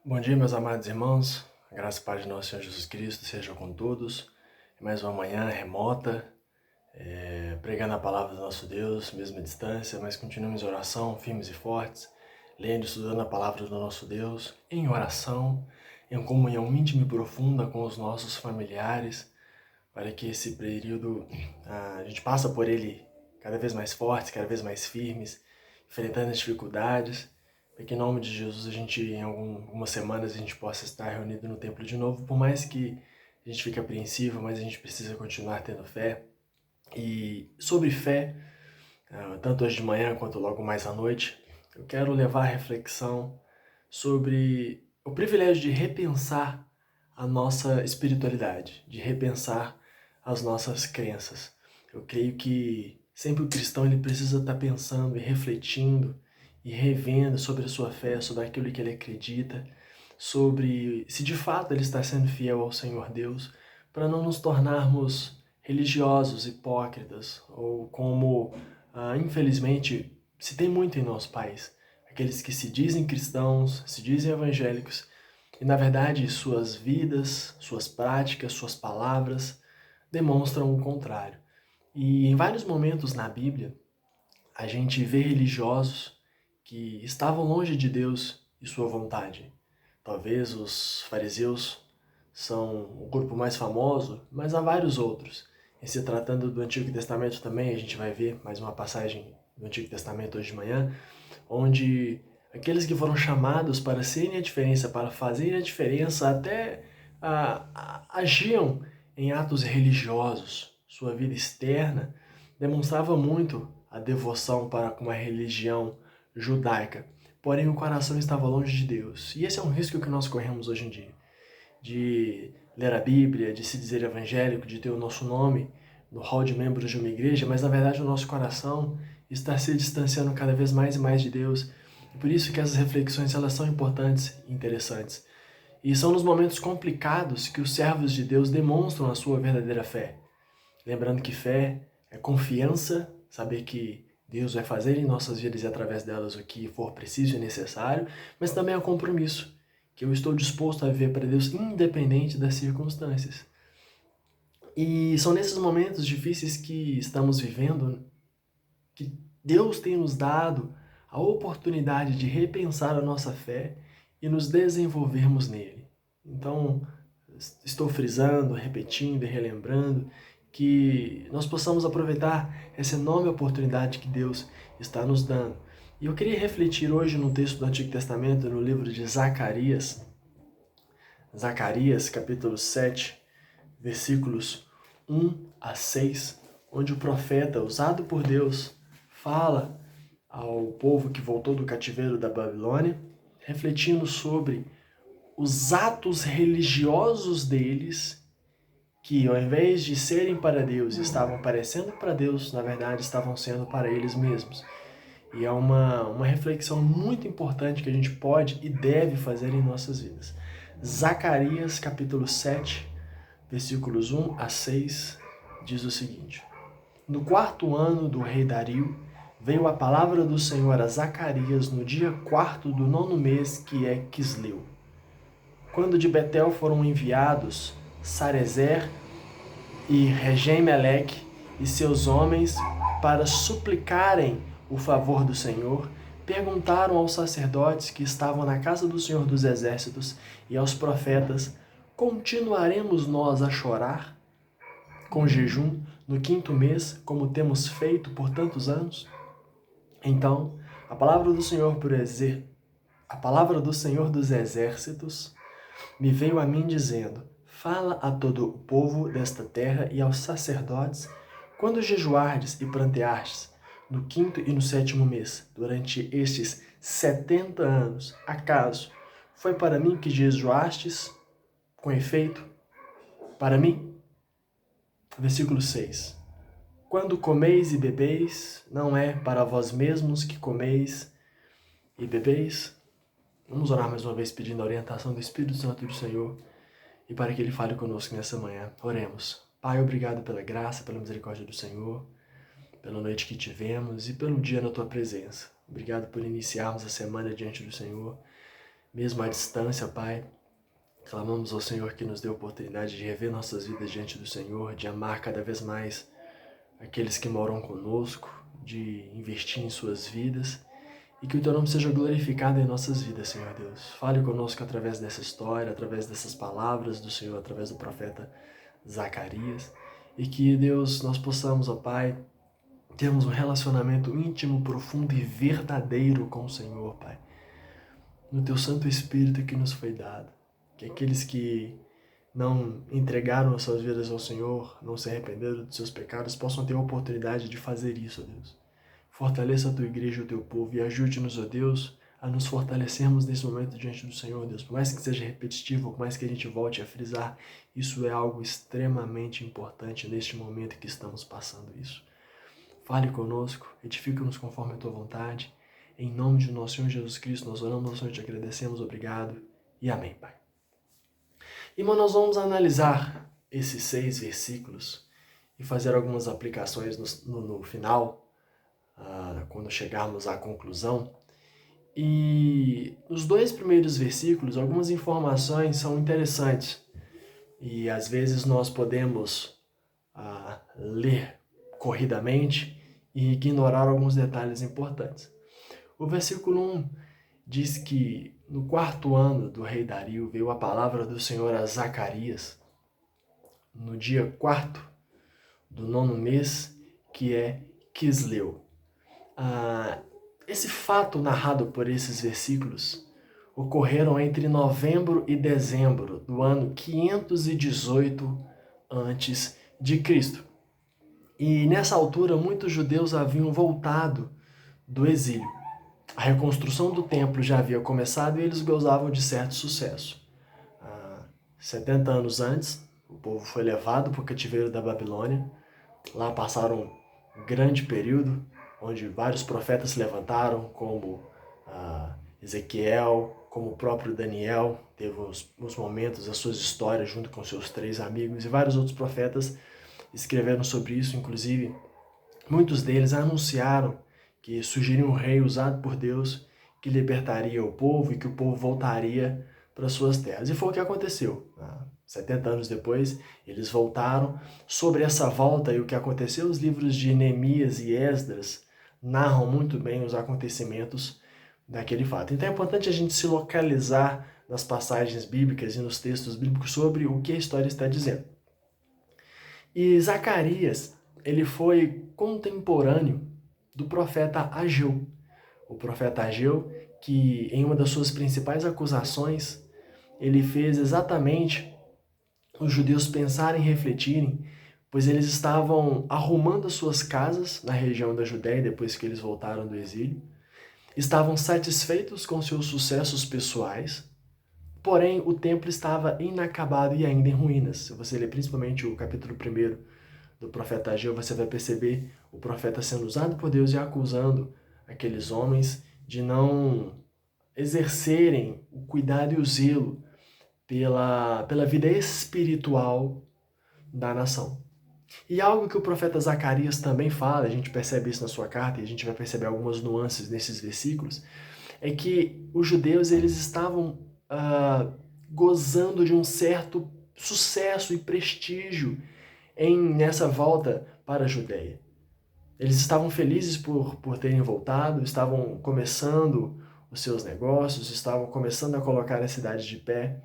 Bom dia, meus amados irmãos. A graça e paz de nosso Senhor Jesus Cristo seja com todos. Mais uma manhã remota, pregando a palavra do nosso Deus, mesma distância, mas continuamos em oração, firmes e fortes, lendo e estudando a palavra do nosso Deus, em oração, em comunhão íntima e profunda com os nossos familiares, para que esse período a gente passa por ele cada vez mais fortes, cada vez mais firmes, enfrentando as dificuldades, para que em nome de Jesus a gente, em algumas semanas, a gente possa estar reunido no templo de novo, por mais que a gente fique apreensivo, mas a gente precisa continuar tendo fé. E sobre fé, tanto hoje de manhã quanto logo mais à noite, eu quero levar a reflexão sobre o privilégio de repensar a nossa espiritualidade, de repensar as nossas crenças. Eu creio que sempre o cristão ele precisa estar pensando e refletindo e revendo sobre a sua fé, sobre aquilo que ele acredita, sobre se de fato ele está sendo fiel ao Senhor Deus, para não nos tornarmos religiosos, hipócritas, ou como, infelizmente, se tem muito em nosso país, aqueles que se dizem cristãos, se dizem evangélicos, e na verdade suas vidas, suas práticas, suas palavras demonstram o contrário. E em vários momentos na Bíblia, a gente vê religiosos que estavam longe de Deus e sua vontade. Talvez os fariseus são o grupo mais famoso, mas há vários outros. E se tratando do Antigo Testamento também, a gente vai ver mais uma passagem do Antigo Testamento hoje de manhã, onde aqueles que foram chamados para serem a diferença, para fazerem a diferença, até agiam em atos religiosos. Sua vida externa demonstrava muito a devoção para com a religião judaica, porém o coração estava longe de Deus. E esse é um risco que nós corremos hoje em dia, de ler a Bíblia, de se dizer evangélico, de ter o nosso nome no hall de membros de uma igreja, mas na verdade o nosso coração está se distanciando cada vez mais e mais de Deus. E por isso que essas reflexões elas são importantes e interessantes. E são nos momentos complicados que os servos de Deus demonstram a sua verdadeira fé. Lembrando que fé é confiança, saber que Deus vai fazer em nossas vidas e através delas o que for preciso e necessário, mas também é compromisso, que eu estou disposto a viver para Deus independente das circunstâncias. E são nesses momentos difíceis que estamos vivendo que Deus tem nos dado a oportunidade de repensar a nossa fé e nos desenvolvermos nele. Então, estou frisando, repetindo e relembrando que nós possamos aproveitar essa enorme oportunidade que Deus está nos dando. E eu queria refletir hoje no texto do Antigo Testamento, no livro de Zacarias, capítulo 7, versículos 1 a 6, onde o profeta, usado por Deus, fala ao povo que voltou do cativeiro da Babilônia, refletindo sobre os atos religiosos deles, que ao invés de serem para Deus, estavam parecendo para Deus, na verdade estavam sendo para eles mesmos. E é uma reflexão muito importante que a gente pode e deve fazer em nossas vidas. Zacarias capítulo 7, versículos 1 a 6, diz o seguinte: No quarto ano do rei Dario, veio a palavra do Senhor a Zacarias no dia quarto do nono mês, que é Quisleu. Quando de Betel foram enviados Sarezer e Regem-Meleque e seus homens para suplicarem o favor do Senhor, perguntaram aos sacerdotes que estavam na casa do Senhor dos Exércitos e aos profetas: Continuaremos nós a chorar com jejum no quinto mês, como temos feito por tantos anos? Então, a palavra do Senhor dos Exércitos me veio a mim dizendo: Fala a todo o povo desta terra e aos sacerdotes, quando jejuardes e pranteardes, no quinto e no sétimo mês, durante estes 70 anos, acaso foi para mim que jejuastes com efeito? Para mim? Versículo 6. Quando comeis e bebeis, não é para vós mesmos que comeis e bebeis? Vamos orar mais uma vez pedindo a orientação do Espírito Santo do Senhor e para que Ele fale conosco nessa manhã. Oremos. Pai, obrigado pela graça, pela misericórdia do Senhor, pela noite que tivemos e pelo dia na Tua presença. Obrigado por iniciarmos a semana diante do Senhor. mesmo à distância, Pai. Clamamos ao Senhor que nos dê a oportunidade de rever nossas vidas diante do Senhor, de amar cada vez mais aqueles que moram conosco, de investir em suas vidas e que o Teu nome seja glorificado em nossas vidas, Senhor Deus. Fale conosco através dessa história, através dessas palavras do Senhor, através do profeta Zacarias e que, Deus, nós possamos, ó Pai, termos um relacionamento íntimo, profundo e verdadeiro com o Senhor, Pai, no Teu Santo Espírito que nos foi dado. Que aqueles que não entregaram as suas vidas ao Senhor, não se arrependeram dos seus pecados, possam ter a oportunidade de fazer isso, ó Deus. Fortaleça a Tua igreja e o Teu povo e ajude-nos, ó Deus, a nos fortalecermos nesse momento diante do Senhor, Deus. Por mais que seja repetitivo, por mais que a gente volte a frisar, isso é algo extremamente importante neste momento que estamos passando isso. Fale conosco, edifica-nos conforme a Tua vontade. Em nome de nosso Senhor Jesus Cristo, nós oramos ao Senhor e te agradecemos, obrigado e amém, Pai. Irmão, nós vamos analisar esses 6 versículos e fazer algumas aplicações no final, quando chegarmos à conclusão. E os 2 primeiros versículos, algumas informações são interessantes e às vezes nós podemos ler corridamente e ignorar alguns detalhes importantes. O versículo 1 diz que no 4º ano do rei Dario veio a palavra do Senhor a Zacarias, no dia 4º do 9º mês, que é Quisleu. Esse fato narrado por esses versículos ocorreram entre novembro e dezembro do ano 518 a.C. E nessa altura muitos judeus haviam voltado do exílio. A reconstrução do templo já havia começado e eles gozavam de certo sucesso. 70 anos antes, o povo foi levado para o cativeiro da Babilônia. Lá passaram um grande período, onde vários profetas se levantaram, como Ezequiel, como o próprio Daniel, teve os momentos, as suas histórias junto com seus 3 amigos, e vários outros profetas escreveram sobre isso, inclusive muitos deles anunciaram que surgiria um rei usado por Deus que libertaria o povo e que o povo voltaria para suas terras. E foi o que aconteceu. 70 anos depois, eles voltaram. Sobre essa volta e o que aconteceu, os livros de Neemias e Esdras narram muito bem os acontecimentos daquele fato. Então é importante a gente se localizar nas passagens bíblicas e nos textos bíblicos sobre o que a história está dizendo. E Zacarias, ele foi contemporâneo do profeta Ageu. O profeta Ageu, que em uma das suas principais acusações, ele fez exatamente os judeus pensarem e refletirem, pois eles estavam arrumando as suas casas na região da Judéia depois que eles voltaram do exílio, estavam satisfeitos com seus sucessos pessoais, porém o templo estava inacabado e ainda em ruínas. Se você ler principalmente o capítulo 1 do profeta Ageu, você vai perceber o profeta sendo usado por Deus e acusando aqueles homens de não exercerem o cuidado e o zelo pela vida espiritual da nação. E algo que o profeta Zacarias também fala, a gente percebe isso na sua carta e a gente vai perceber algumas nuances nesses versículos, é que os judeus eles estavam gozando de um certo sucesso e prestígio nessa volta para a Judéia. Eles estavam felizes por terem voltado, estavam começando os seus negócios, estavam começando a colocar a cidade de pé,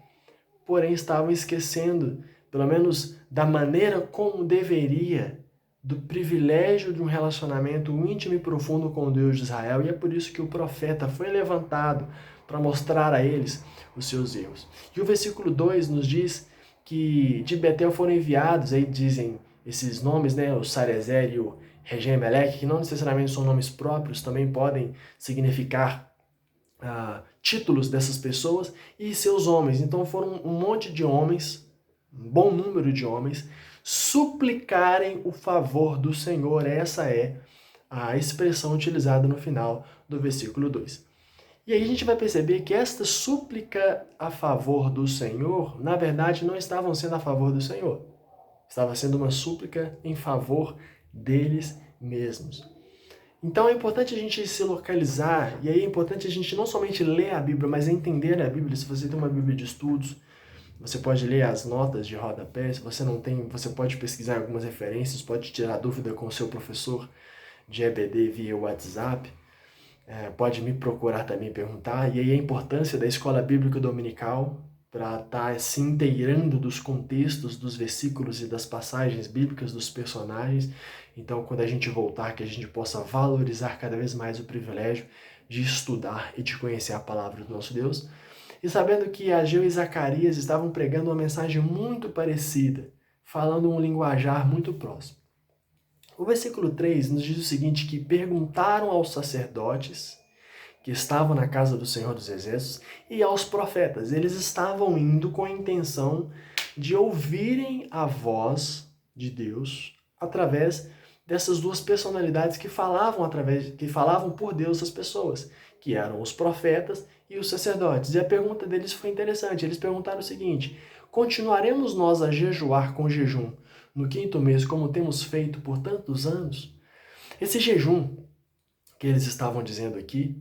porém estavam esquecendo, pelo menos da maneira como deveria, do privilégio de um relacionamento íntimo e profundo com o Deus de Israel, e é por isso que o profeta foi levantado para mostrar a eles os seus erros. E o versículo 2 nos diz que de Betel foram enviados, aí dizem esses nomes, né, o Sarezer e o Regem-Melec, que não necessariamente são nomes próprios, também podem significar títulos dessas pessoas e seus homens. Então foram um monte de homens, um bom número de homens, suplicarem o favor do Senhor. Essa é a expressão utilizada no final do versículo 2. E aí a gente vai perceber que esta súplica a favor do Senhor, na verdade, não estavam sendo a favor do Senhor. Estava sendo uma súplica em favor deles mesmos. Então é importante a gente se localizar, e aí é importante a gente não somente ler a Bíblia, mas entender a Bíblia. Se você tem uma Bíblia de estudos, você pode ler as notas de rodapé. Se você não tem, você pode pesquisar algumas referências, pode tirar dúvida com o seu professor de EBD via WhatsApp. Pode me procurar também, perguntar. E aí a importância da escola bíblica dominical para estar se inteirando dos contextos, dos versículos e das passagens bíblicas, dos personagens. Então, quando a gente voltar, que a gente possa valorizar cada vez mais o privilégio de estudar e de conhecer a palavra do nosso Deus. E sabendo que Ageu e Zacarias estavam pregando uma mensagem muito parecida, falando um linguajar muito próximo. O versículo 3 nos diz o seguinte, que perguntaram aos sacerdotes que estavam na casa do Senhor dos Exércitos e aos profetas. Eles estavam indo com a intenção de ouvirem a voz de Deus através dessas duas personalidades que falavam por Deus às pessoas, que eram os profetas e os sacerdotes. E a pergunta deles foi interessante. Eles perguntaram o seguinte: continuaremos nós a jejuar com jejum no 5º mês, como temos feito por tantos anos? Esse jejum que eles estavam dizendo aqui,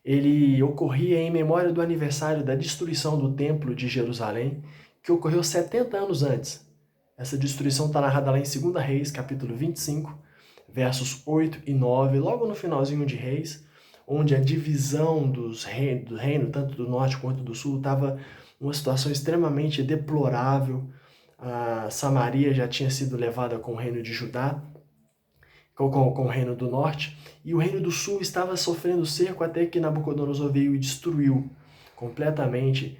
ele ocorria em memória do aniversário da destruição do Templo de Jerusalém, que ocorreu 70 anos antes. Essa destruição está narrada lá em 2 Reis, capítulo 25, versos 8 e 9, logo no finalzinho de Reis, onde a divisão do reino, tanto do norte quanto do sul, estava uma situação extremamente deplorável. A Samaria já tinha sido levada com o reino de Judá, com o reino do norte, e o reino do sul estava sofrendo cerco até que Nabucodonosor veio e destruiu completamente,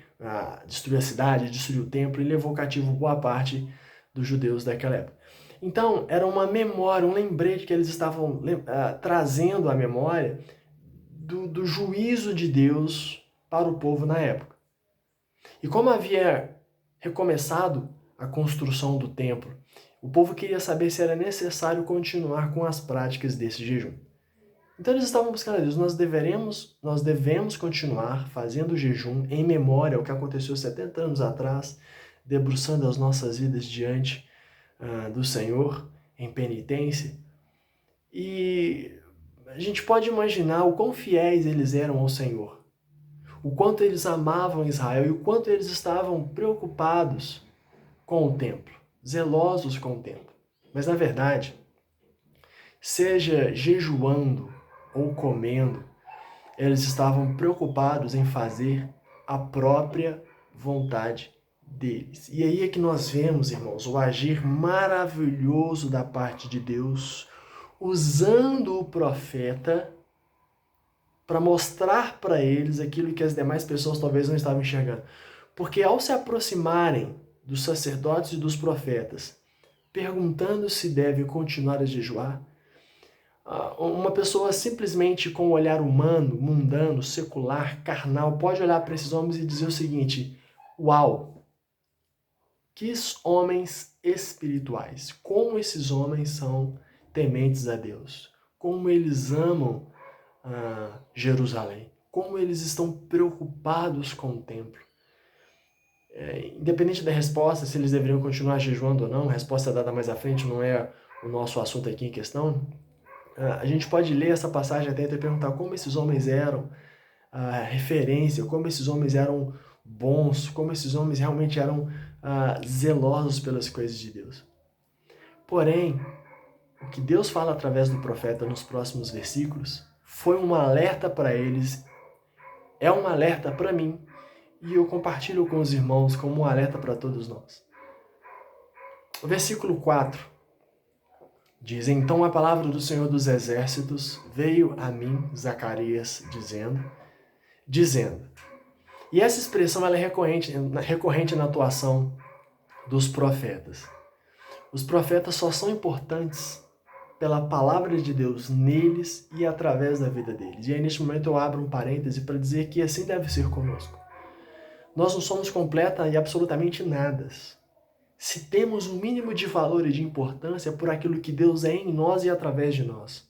destruiu a cidade, destruiu o templo e levou cativo boa parte dos judeus daquela época. Então, era uma memória, um lembrete que eles estavam trazendo à memória do juízo de Deus para o povo na época. E como havia recomeçado a construção do templo, o povo queria saber se era necessário continuar com as práticas desse jejum. Então eles estavam buscando a Deus. Nós devemos continuar fazendo jejum em memória ao que aconteceu 70 anos atrás, debruçando as nossas vidas diante do Senhor em penitência. E a gente pode imaginar o quão fiéis eles eram ao Senhor, o quanto eles amavam Israel e o quanto eles estavam preocupados com o templo, zelosos com o templo. Mas na verdade, seja jejuando ou comendo, eles estavam preocupados em fazer a própria vontade deles. E aí é que nós vemos, irmãos, o agir maravilhoso da parte de Deus, usando o profeta para mostrar para eles aquilo que as demais pessoas talvez não estavam enxergando. Porque ao se aproximarem dos sacerdotes e dos profetas, perguntando se devem continuar a jejuar, uma pessoa simplesmente com o olhar humano, mundano, secular, carnal, pode olhar para esses homens e dizer o seguinte: uau, que homens espirituais, como esses homens são tementes a Deus, como eles amam Jerusalém, como eles estão preocupados com o templo. Independente da resposta, se eles deveriam continuar jejuando ou não, a resposta é dada mais à frente, não é o nosso assunto aqui em questão. A gente pode ler essa passagem até e perguntar como esses homens eram referência, como esses homens eram bons, como esses homens realmente eram zelosos pelas coisas de Deus. Porém, o que Deus fala através do profeta nos próximos versículos foi um alerta para eles, é um alerta para mim, e eu compartilho com os irmãos como um alerta para todos nós. O versículo 4 diz: então a palavra do Senhor dos Exércitos veio a mim, Zacarias, dizendo. E essa expressão ela é recorrente na atuação dos profetas. Os profetas só são importantes pela palavra de Deus neles e através da vida deles. E aí neste momento eu abro um parêntese para dizer que assim deve ser conosco. Nós não somos completa e absolutamente nada se temos um mínimo de valor e de importância por aquilo que Deus é em nós e através de nós.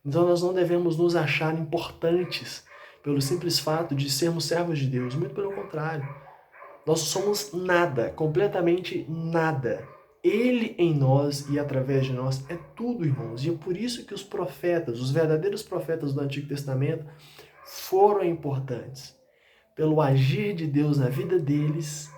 Então nós não devemos nos achar importantes pelo simples fato de sermos servos de Deus. Muito pelo contrário. Nós somos nada, completamente nada, Ele em nós e através de nós é tudo, irmãos. E é por isso que os profetas, os verdadeiros profetas do Antigo Testamento, foram importantes. Pelo agir de Deus na vida deles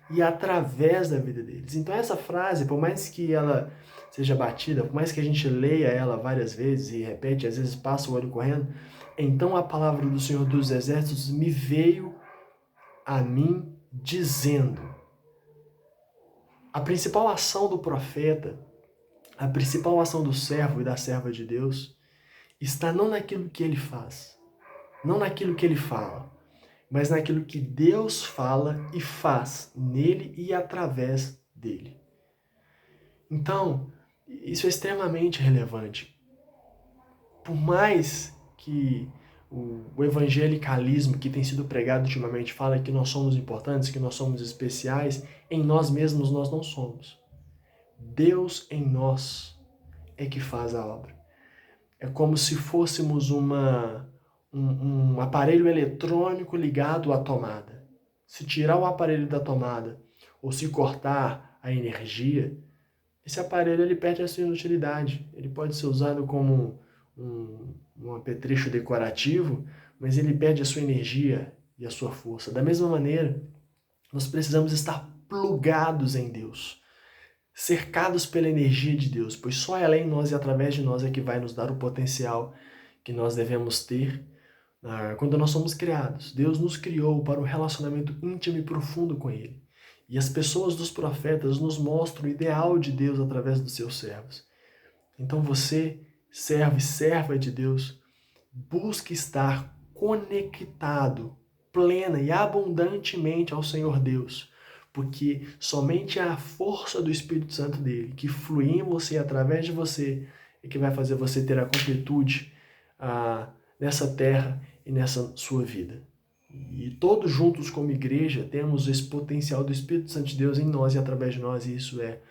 e através da vida deles. Então essa frase, por mais que ela seja batida, por mais que a gente leia ela várias vezes e repete, às vezes passa o olho correndo, então a palavra do Senhor dos Exércitos me veio a mim dizendo. A principal ação do profeta, a principal ação do servo e da serva de Deus, está não naquilo que ele faz, não naquilo que ele fala, mas naquilo que Deus fala e faz nele e através dele. Então, isso é extremamente relevante. Por mais que o evangelicalismo que tem sido pregado ultimamente fala que nós somos importantes, que nós somos especiais, em nós mesmos nós não somos. Deus em nós é que faz a obra. É como se fôssemos um aparelho eletrônico ligado à tomada. Se tirar o aparelho da tomada ou se cortar a energia, esse aparelho ele perde a sua inutilidade. Ele pode ser usado como um apetrecho decorativo, mas ele perde a sua energia e a sua força. Da mesma maneira, nós precisamos estar plugados em Deus, cercados pela energia de Deus, pois só ela em nós e através de nós é que vai nos dar o potencial que nós devemos ter quando nós somos criados. Deus nos criou para um relacionamento íntimo e profundo com Ele. E as pessoas dos profetas nos mostram o ideal de Deus através dos seus servos. Então você, servo e serva de Deus, busque estar conectado plena e abundantemente ao Senhor Deus, porque somente a força do Espírito Santo dele, que flui em você e através de você, é que vai fazer você ter a completude nessa terra e nessa sua vida. E todos juntos como igreja temos esse potencial do Espírito Santo de Deus em nós e através de nós, e isso é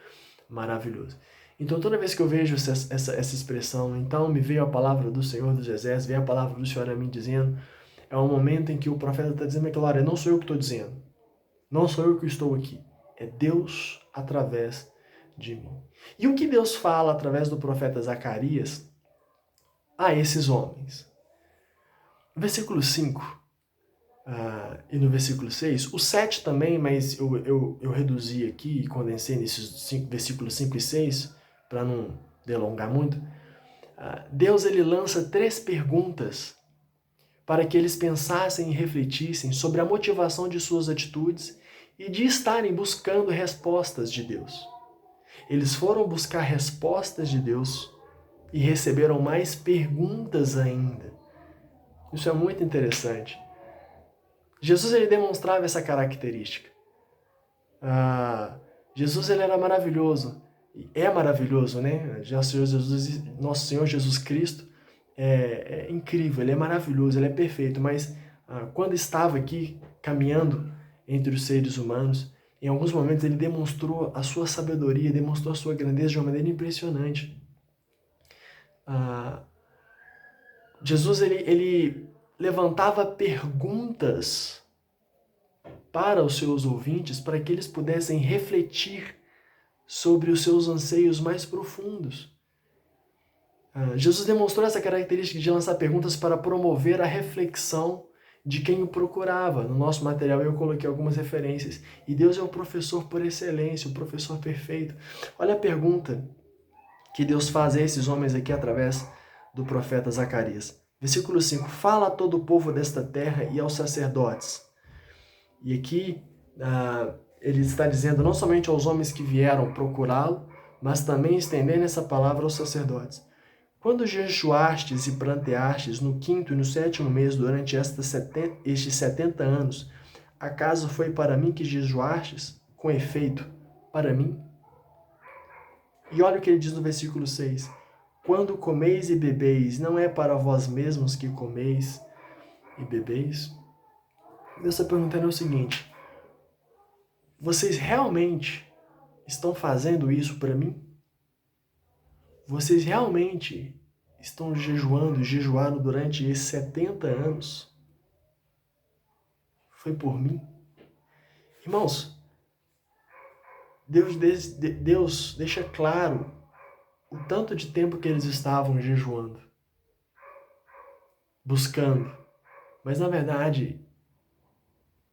maravilhoso. Então toda vez que eu vejo essa expressão, então me veio a palavra do Senhor dos Exércitos, veio a palavra do Senhor a mim dizendo, é um momento em que o profeta está dizendo aquilo, olha, não sou eu que estou dizendo, não sou eu que estou aqui, é Deus através de mim. E o que Deus fala através do profeta Zacarias a esses homens? No versículo 5 e no versículo 6, o 7 também, mas eu reduzi aqui e condensei nesses versículos 5 e 6, para não delongar muito. Deus ele lança 3 perguntas para que eles pensassem e refletissem sobre a motivação de suas atitudes e de estarem buscando respostas de Deus. Eles foram buscar respostas de Deus e receberam mais perguntas ainda. Isso é muito interessante. Jesus ele demonstrava essa característica. Jesus ele era maravilhoso. É maravilhoso, né? Nosso Senhor Jesus Cristo é incrível, ele é maravilhoso, ele é perfeito, mas quando estava aqui caminhando entre os seres humanos, em alguns momentos ele demonstrou a sua sabedoria, demonstrou a sua grandeza de uma maneira impressionante. Jesus ele levantava perguntas para os seus ouvintes, para que eles pudessem refletir sobre os seus anseios mais profundos. Jesus demonstrou essa característica de lançar perguntas para promover a reflexão de quem o procurava. No nosso material eu coloquei algumas referências. E Deus é o professor por excelência, o professor perfeito. Olha a pergunta que Deus faz a esses homens aqui através do profeta Zacarias. Versículo 5. Fala a todo o povo desta terra e aos sacerdotes. E aqui ele está dizendo não somente aos homens que vieram procurá-lo, mas também estendendo essa palavra aos sacerdotes. Quando jejuastes e pranteastes no 5º e no 7º mês durante estes 70 anos, acaso foi para mim que jejuastes? Com efeito, para mim? E olha o que ele diz no versículo 6. Quando comeis e bebeis, não é para vós mesmos que comeis e bebeis? Deus está perguntando o seguinte, vocês realmente estão fazendo isso para mim? Vocês realmente estão jejuaram durante esses 70 anos? Foi por mim? Irmãos, Deus deixa claro o tanto de tempo que eles estavam jejuando, buscando. Mas na verdade,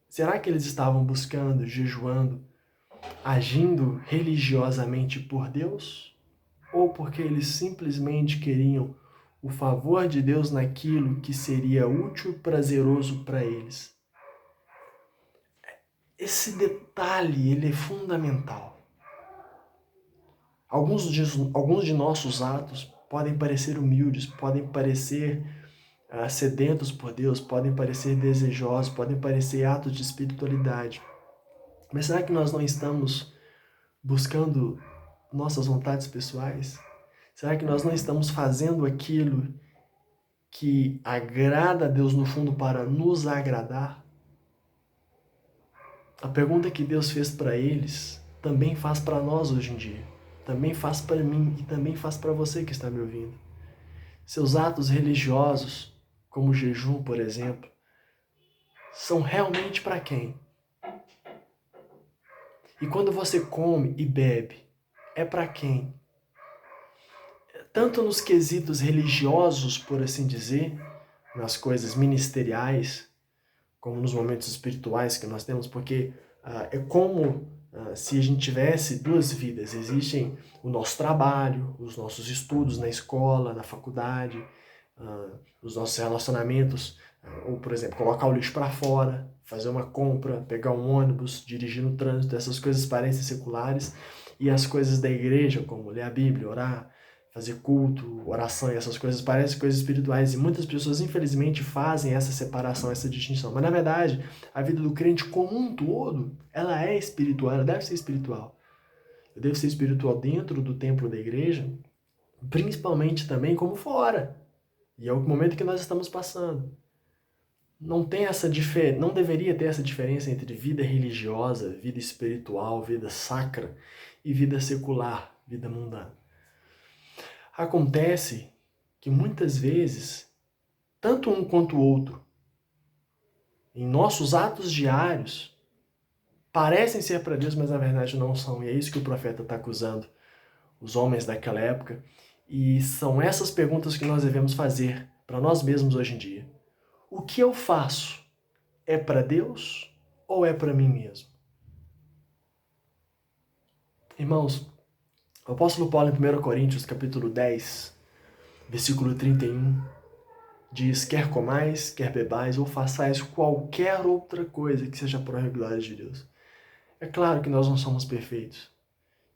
será que eles estavam buscando, jejuando, agindo religiosamente por Deus? Ou porque eles simplesmente queriam o favor de Deus naquilo que seria útil e prazeroso para eles? Esse detalhe, ele é fundamental. Alguns de nossos atos podem parecer humildes, podem parecer sedentos por Deus, podem parecer desejosos, podem parecer atos de espiritualidade. Mas será que nós não estamos buscando nossas vontades pessoais? Será que nós não estamos fazendo aquilo que agrada a Deus no fundo para nos agradar? A pergunta que Deus fez para eles também faz para nós hoje em dia. Também faz para mim e também faz para você que está me ouvindo. Seus atos religiosos, como o jejum, por exemplo, são realmente para quem? E quando você come e bebe, é para quem? Tanto nos quesitos religiosos, por assim dizer, nas coisas ministeriais, como nos momentos espirituais que nós temos, porque é como se a gente tivesse duas vidas. Existem o nosso trabalho, os nossos estudos na escola, na faculdade, os nossos relacionamentos, ou, por exemplo, colocar o lixo para fora, fazer uma compra, pegar um ônibus, dirigir no trânsito, essas coisas parecem seculares, e as coisas da igreja, como ler a Bíblia, orar, fazer culto, oração e essas coisas parecem coisas espirituais, e muitas pessoas infelizmente fazem essa separação, essa distinção. Mas na verdade, a vida do crente como um todo, ela é espiritual, ela deve ser espiritual. Eu devo ser espiritual dentro do templo da igreja, principalmente também como fora. E é o momento que nós estamos passando. Não deveria ter essa diferença entre vida religiosa, vida espiritual, vida sacra e vida secular, vida mundana. Acontece que muitas vezes, tanto um quanto o outro, em nossos atos diários, parecem ser para Deus, mas na verdade não são. E é isso que o profeta está acusando os homens daquela época. E são essas perguntas que nós devemos fazer para nós mesmos hoje em dia. O que eu faço é para Deus ou é para mim mesmo? Irmãos, o apóstolo Paulo em 1 Coríntios, capítulo 10, versículo 31, diz: quer comais, quer bebais ou façais qualquer outra coisa que seja para a glória de Deus. É claro que nós não somos perfeitos,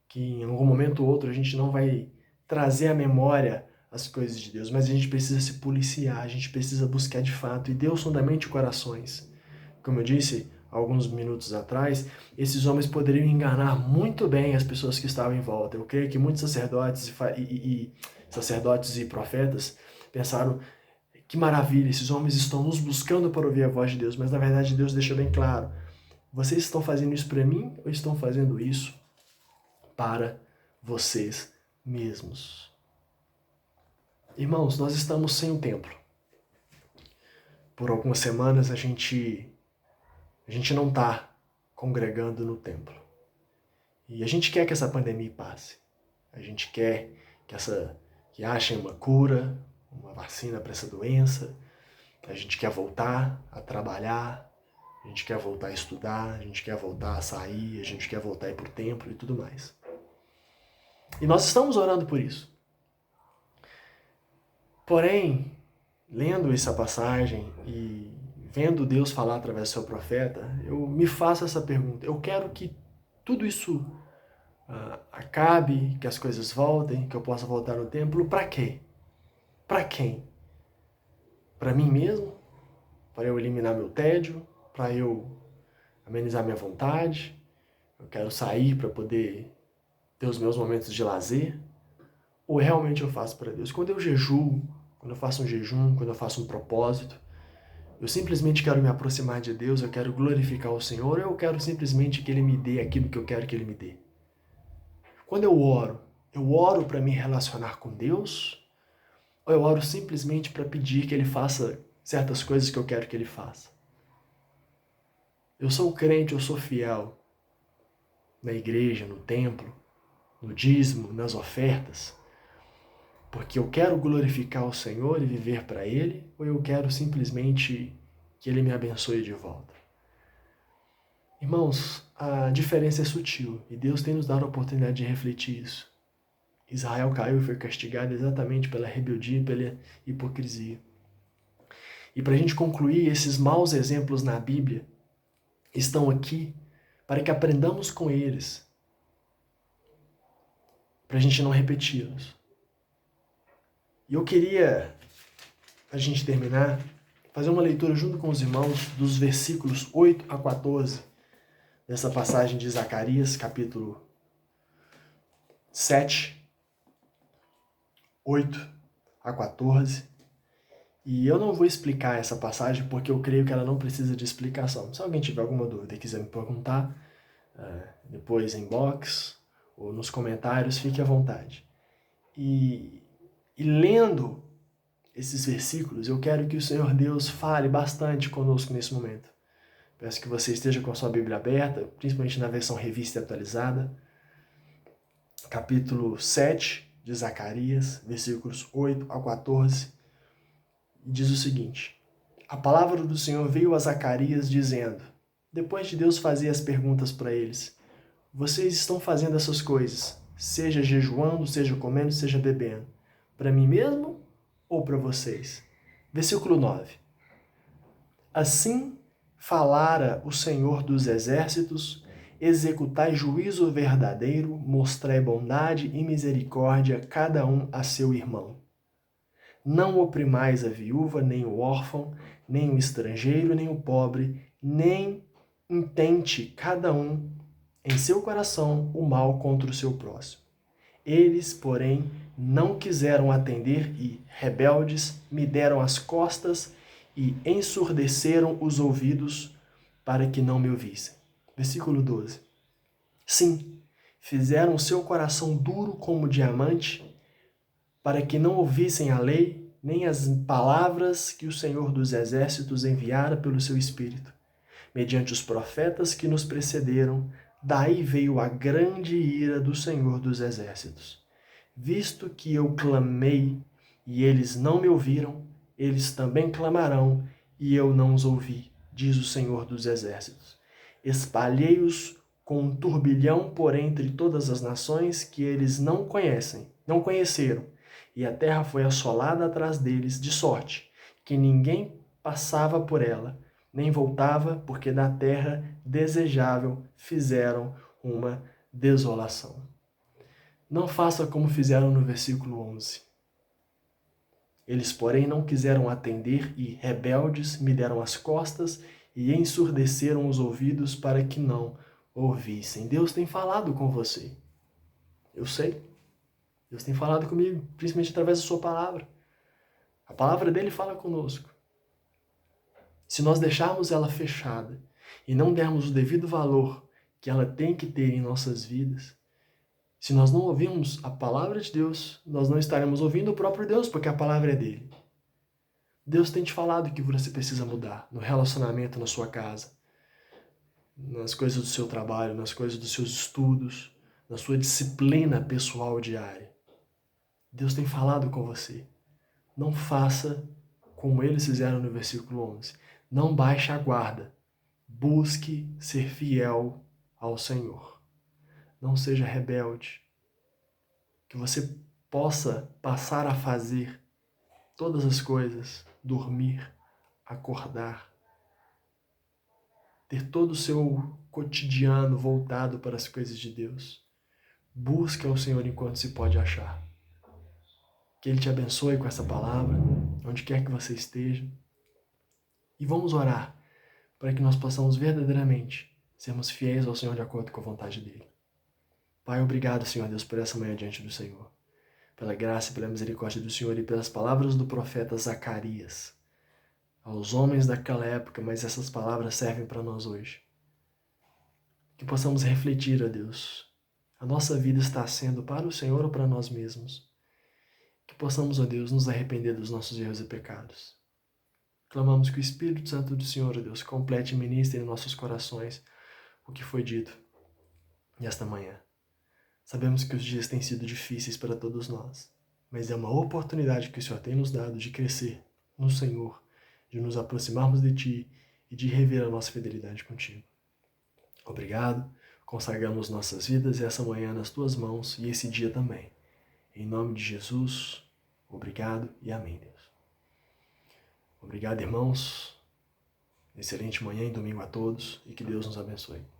que em algum momento ou outro a gente não vai trazer à memória as coisas de Deus, mas a gente precisa se policiar, a gente precisa buscar de fato, e Deus sondamente corações. Como eu disse alguns minutos atrás, esses homens poderiam enganar muito bem as pessoas que estavam em volta. Eu creio que muitos sacerdotes e profetas pensaram: que maravilha, esses homens estão nos buscando para ouvir a voz de Deus, mas na verdade Deus deixou bem claro: vocês estão fazendo isso para mim ou estão fazendo isso para vocês mesmos? Irmãos, nós estamos sem o templo. Por algumas semanas a gente não está congregando no templo. E a gente quer que essa pandemia passe. A gente quer que achem uma cura, uma vacina para essa doença. A gente quer voltar a trabalhar, a gente quer voltar a estudar, a gente quer voltar a sair, a gente quer voltar a ir para o templo e tudo mais. E nós estamos orando por isso. Porém, lendo essa passagem e vendo Deus falar através do seu profeta, eu me faço essa pergunta. Eu quero que tudo isso acabe, que as coisas voltem, que eu possa voltar no templo. Para quê? Para quem? Para mim mesmo? Para eu eliminar meu tédio? Para eu amenizar minha vontade? Eu quero sair para poder ter os meus momentos de lazer? Ou realmente eu faço para Deus? Quando eu jejuo, quando eu faço um jejum, quando eu faço um propósito, eu simplesmente quero me aproximar de Deus, eu quero glorificar o Senhor, ou eu quero simplesmente que Ele me dê aquilo que eu quero que Ele me dê? Quando eu oro para me relacionar com Deus, ou eu oro simplesmente para pedir que Ele faça certas coisas que eu quero que Ele faça? Eu sou crente, eu sou fiel. na igreja, no templo, no dízimo, nas ofertas, porque eu quero glorificar o Senhor e viver para Ele, ou eu quero simplesmente que Ele me abençoe de volta? Irmãos, a diferença é sutil e Deus tem nos dado a oportunidade de refletir isso. Israel caiu e foi castigado exatamente pela rebeldia e pela hipocrisia. E para a gente concluir, esses maus exemplos na Bíblia estão aqui para que aprendamos com eles, para a gente não repeti-los. E eu queria, para a gente terminar, fazer uma leitura junto com os irmãos dos versículos 8 a 14, dessa passagem de Zacarias, capítulo 7, 8 a 14. E eu não vou explicar essa passagem porque eu creio que ela não precisa de explicação. Se alguém tiver alguma dúvida e quiser me perguntar, depois em box ou nos comentários, fique à vontade. E lendo esses versículos, eu quero que o Senhor Deus fale bastante conosco nesse momento. Peço que você esteja com a sua Bíblia aberta, principalmente na versão revista e atualizada. Capítulo 7 de Zacarias, versículos 8 a 14. E diz o seguinte: a palavra do Senhor veio a Zacarias dizendo, depois de Deus fazer as perguntas para eles: vocês estão fazendo essas coisas, seja jejuando, seja comendo, seja bebendo, para mim mesmo ou para vocês? Versículo 9. Assim falara o Senhor dos exércitos: executai juízo verdadeiro, mostrai bondade e misericórdia cada um a seu irmão. Não oprimais a viúva, nem o órfão, nem o estrangeiro, nem o pobre, nem intente cada um em seu coração o mal contra o seu próximo. Eles, porém, não quiseram atender e, rebeldes, me deram as costas e ensurdeceram os ouvidos para que não me ouvissem. Versículo 12. Sim, fizeram o seu coração duro como diamante, para que não ouvissem a lei, nem as palavras que o Senhor dos Exércitos enviara pelo seu Espírito. Mediante os profetas que nos precederam, daí veio a grande ira do Senhor dos Exércitos. Visto que eu clamei e eles não me ouviram, eles também clamarão e eu não os ouvi, diz o Senhor dos Exércitos. Espalhei-os com um turbilhão por entre todas as nações que eles não conheceram, e a terra foi assolada atrás deles, de sorte que ninguém passava por ela, nem voltava, porque da terra desejável fizeram uma desolação. Não faça como fizeram no versículo 11. Eles, porém, não quiseram atender e, rebeldes, me deram as costas e ensurdeceram os ouvidos para que não ouvissem. Deus tem falado com você. Eu sei. Deus tem falado comigo, principalmente através da sua palavra. A palavra dele fala conosco. Se nós deixarmos ela fechada e não dermos o devido valor que ela tem que ter em nossas vidas, se nós não ouvirmos a palavra de Deus, nós não estaremos ouvindo o próprio Deus, porque a palavra é dele. Deus tem te falado que você precisa mudar no relacionamento na sua casa, nas coisas do seu trabalho, nas coisas dos seus estudos, na sua disciplina pessoal diária. Deus tem falado com você. Não faça como eles fizeram no versículo 11. Não baixe a guarda. Busque ser fiel ao Senhor. Não seja rebelde. Que você possa passar a fazer todas as coisas, dormir, acordar, ter todo o seu cotidiano voltado para as coisas de Deus. Busque ao Senhor enquanto se pode achar. Que Ele te abençoe com essa palavra, onde quer que você esteja. E vamos orar para que nós possamos verdadeiramente sermos fiéis ao Senhor de acordo com a vontade dEle. Pai, obrigado, Senhor Deus, por essa manhã diante do Senhor. Pela graça e pela misericórdia do Senhor e pelas palavras do profeta Zacarias. Aos homens daquela época, mas essas palavras servem para nós hoje. Que possamos refletir, ó Deus. A nossa vida está sendo para o Senhor ou para nós mesmos? Que possamos, ó Deus, nos arrepender dos nossos erros e pecados. Clamamos que o Espírito Santo do Senhor, ó Deus, complete e ministre em nossos corações o que foi dito. E esta manhã, sabemos que os dias têm sido difíceis para todos nós, mas é uma oportunidade que o Senhor tem nos dado de crescer no Senhor, de nos aproximarmos de Ti e de rever a nossa fidelidade contigo. Obrigado, consagramos nossas vidas e essa manhã nas Tuas mãos e esse dia também. Em nome de Jesus, obrigado e amém, Deus. Obrigado, irmãos. Excelente manhã e domingo a todos e que Deus nos abençoe.